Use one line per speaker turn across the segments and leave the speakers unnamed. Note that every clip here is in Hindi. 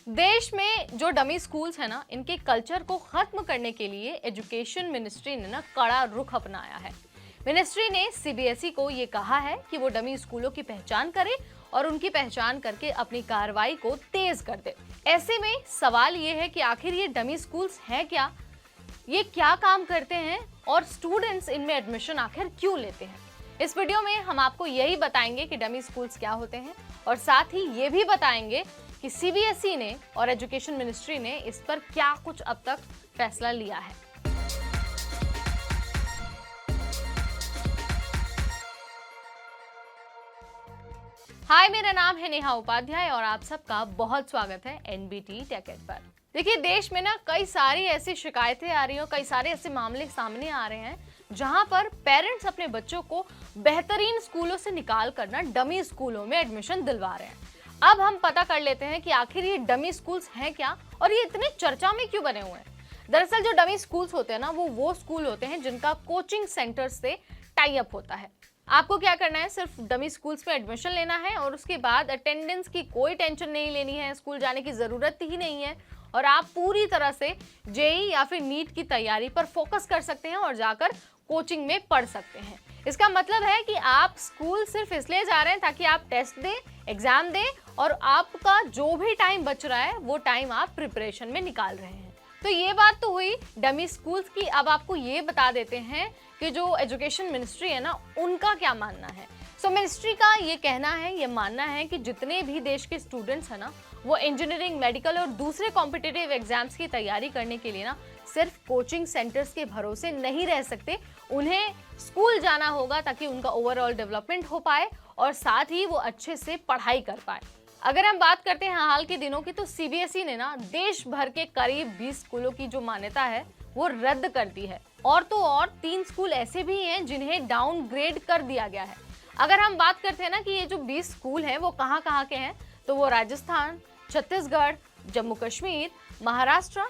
देश में जो डमी स्कूल्स है ना, इनके कल्चर को खत्म करने के लिए एजुकेशन मिनिस्ट्री ने ना कड़ा रुख अपनाया है। मिनिस्ट्री ने सीबीएसई को ये कहा है कि वो डमी स्कूलों की पहचान करे और उनकी पहचान करके अपनी कार्रवाई को तेज कर दे। ऐसे में सवाल ये है कि आखिर ये डमी स्कूल्स हैं क्या, ये क्या काम करते हैं और स्टूडेंट्स इनमें एडमिशन आखिर क्यों लेते हैं। इस वीडियो में हम आपको यही बताएंगे कि डमी स्कूल्स क्या होते हैं और साथ ही ये भी बताएंगे कि सीबीएसई ने और एजुकेशन मिनिस्ट्री ने इस पर क्या कुछ अब तक फैसला लिया है। हाय, मेरा नाम है नेहा उपाध्याय और आप सबका बहुत स्वागत है एनबीटी टेक पर। देखिए, देश में ना कई सारी ऐसी शिकायतें आ रही हैं, कई सारे ऐसे मामले सामने आ रहे हैं जहां पर पेरेंट्स अपने बच्चों को बेहतरीन स्कूलों से निकाल कर ना डमी स्कूलों में एडमिशन दिलवा रहे हैं। अब हम पता कर लेते हैं कि आखिर ये डमी स्कूल्स हैं क्या और ये इतने चर्चा में क्यों बने हुए हैं। दरअसल जो डमी स्कूल्स होते हैं ना, वो स्कूल होते हैं जिनका कोचिंग सेंटर से टाई अप होता है। आपको क्या करना है, सिर्फ डमी स्कूल्स में एडमिशन लेना है और उसके बाद अटेंडेंस की कोई टेंशन नहीं लेनी है, स्कूल जाने की ज़रूरत ही नहीं है और आप पूरी तरह से जेईई या फिर नीट की तैयारी पर फोकस कर सकते हैं और जाकर कोचिंग में पढ़ सकते हैं। इसका मतलब है कि आप स्कूल सिर्फ इसलिए जा रहे हैं ताकि आप टेस्ट दें, एग्जाम दें और आपका जो भी टाइम बच रहा है वो टाइम आप प्रिपरेशन में निकाल रहे हैं। तो ये बात तो हुई डमी स्कूल्स की। अब आपको ये बता देते हैं कि जो एजुकेशन मिनिस्ट्री है ना, उनका क्या मानना है। सो मिनिस्ट्री का ये कहना है, ये मानना है कि जितने भी देश के स्टूडेंट्स हैं ना, वो इंजीनियरिंग, मेडिकल और दूसरे कॉम्पिटिटिव एग्जाम्स की तैयारी करने के लिए ना सिर्फ कोचिंग सेंटर्स के भरोसे नहीं रह सकते। उन्हें स्कूल जाना होगा ताकि उनका ओवरऑल डेवलपमेंट हो पाए और साथ ही वो अच्छे से पढ़ाई कर पाए। अगर हम बात करते हैं हाल के दिनों की, तो सीबीएसई ने ना देश भर के करीब 20 स्कूलों की जो मान्यता है वो रद्द कर दी है और तो और 3 स्कूल ऐसे भी हैं जिन्हें डाउनग्रेड कर दिया गया है। अगर हम बात करते हैं ना कि ये जो 20 स्कूल हैं वो कहाँ के हैं, तो वो राजस्थान, छत्तीसगढ़, जम्मू कश्मीर, महाराष्ट्र,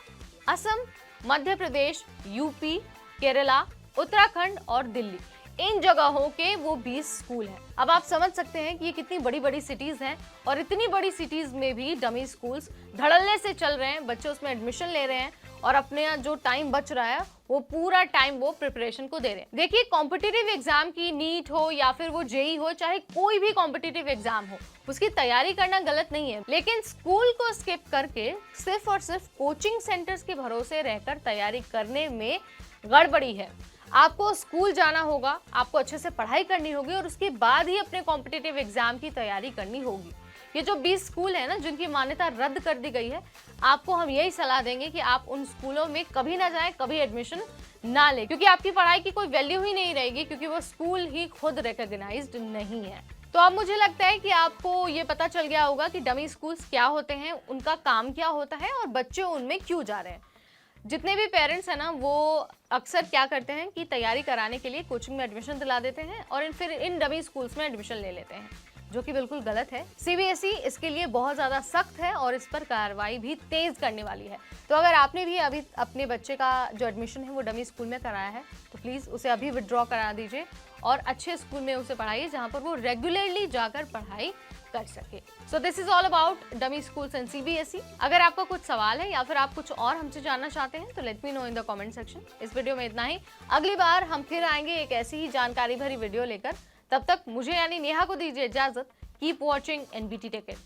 असम, मध्य प्रदेश, यूपी, केरला, उत्तराखंड और दिल्ली, इन जगहों के वो 20 स्कूल हैं। अब आप समझ सकते हैं कि ये कितनी बड़ी बड़ी सिटीज हैं और इतनी बड़ी सिटीज में भी डमी स्कूल्स धड़ल्ले से चल रहे हैं, बच्चे उसमें एडमिशन ले रहे हैं और अपने जो टाइम बच रहा है वो पूरा टाइम वो प्रिपरेशन को दे रहे हैं। देखिए, कॉम्पिटिटिव एग्जाम की नीट हो या फिर वो जेईई हो, चाहे कोई भी कॉम्पिटिटिव एग्जाम हो, उसकी तैयारी करना गलत नहीं है, लेकिन स्कूल को स्किप करके सिर्फ और सिर्फ कोचिंग सेंटर्स के भरोसे रहकर तैयारी करने में गड़बड़ी है। आपको स्कूल जाना होगा, आपको अच्छे से पढ़ाई करनी होगी और उसके बाद ही अपने कॉम्पिटिटिव एग्जाम की तैयारी करनी होगी। ये जो 20 स्कूल है ना जिनकी मान्यता रद्द कर दी गई है, आपको हम यही सलाह देंगे कि आप उन स्कूलों में कभी ना जाएं, कभी एडमिशन ना लें, क्योंकि आपकी पढ़ाई की कोई वैल्यू ही नहीं रहेगी, क्योंकि वो स्कूल ही खुद रिकॉग्नाइज्ड नहीं है। तो अब मुझे लगता है कि आपको ये पता चल गया होगा कि डमी स्कूल्स क्या होते हैं, उनका काम क्या होता है और बच्चे उनमें क्यों जा रहे हैं। जितने भी पेरेंट्स हैं ना, वो अक्सर क्या करते हैं कि तैयारी कराने के लिए कोचिंग में एडमिशन दिला देते हैं और फिर इन डमी स्कूल्स में एडमिशन ले लेते हैं, जो कि बिल्कुल गलत है। सीबीएसई इसके लिए बहुत ज़्यादा सख्त है और इस पर कार्रवाई भी तेज़ करने वाली है। तो अगर आपने भी अभी अपने बच्चे का जो एडमिशन है वो डमी स्कूल में कराया है, तो प्लीज़ उसे अभी विड्रॉ करा दीजिए और अच्छे स्कूल में उसे पढ़ाइए जहाँ पर वो रेगुलरली जाकर पढ़ाई कर सके। So this is all about dummy schools and CBSE. अगर आपका कुछ सवाल है या फिर आप कुछ और हमसे जानना चाहते हैं तो let me know in the comment section. इस वीडियो में इतना ही। अगली बार हम फिर आएंगे एक ऐसी ही जानकारी भरी वीडियो लेकर। तब तक मुझे यानी नेहा को दीजिए इजाजत। Keep watching NBT take.